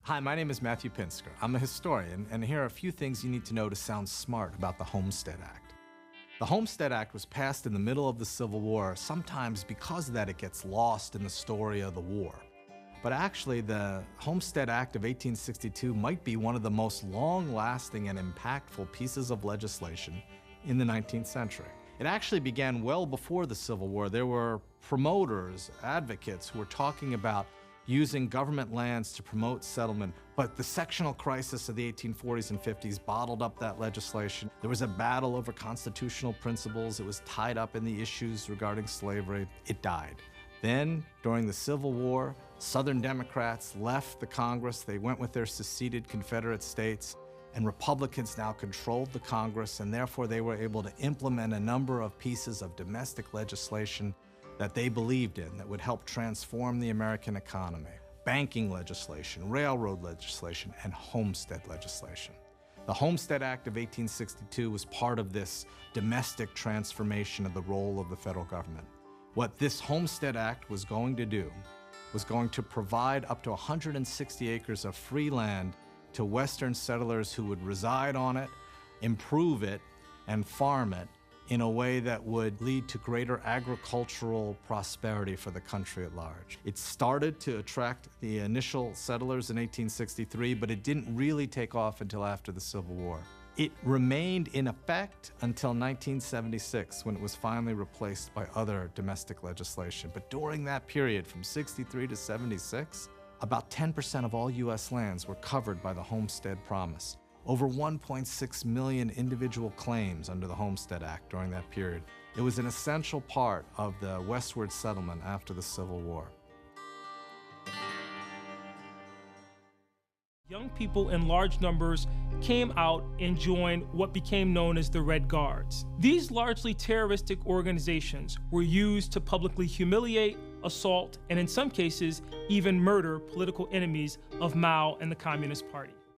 Hi, my name is Matthew Pinsker. I'm a historian, and here are a few things you need to know to sound smart about the Homestead Act. The Homestead Act was passed in the middle of the Civil War. Sometimes because of that, it gets lost in the story of the war. But actually, the Homestead Act of 1862 might be one of the most long-lasting and impactful pieces of legislation in the 19th century. It actually began well before the Civil War. There were promoters, advocates who were talking about using government lands to promote settlement, but the sectional crisis of the 1840s and 50s bottled up that legislation. There was a battle over constitutional principles. It was tied up in the issues regarding slavery. It died. Then, during the Civil War, Southern Democrats left the Congress. They went with their seceded Confederate states, and Republicans now controlled the Congress, and therefore they were able to implement a number of pieces of domestic legislation that they believed in that would help transform the American economy. Banking legislation, railroad legislation, and homestead legislation. The Homestead Act of 1862 was part of this domestic transformation of the role of the federal government. What this Homestead Act was going to do was going to provide up to 160 acres of free land to Western settlers who would reside on it, improve it, and farm it in a way that would lead to greater agricultural prosperity for the country at large. It started to attract the initial settlers in 1863, but it didn't really take off until after the Civil War. It remained in effect until 1976, when it was finally replaced by other domestic legislation. But during that period, from 63 to 76, about 10% of all U.S. lands were covered by the Homestead Promise. Over 1.6 million individual claims under the Homestead Act during that period. It was an essential part of the westward settlement after the Civil War. Young people in large numbers came out and joined what became known as the Red Guards. These largely terroristic organizations were used to publicly humiliate, assault, and in some cases, even murder political enemies of Mao and the Communist Party.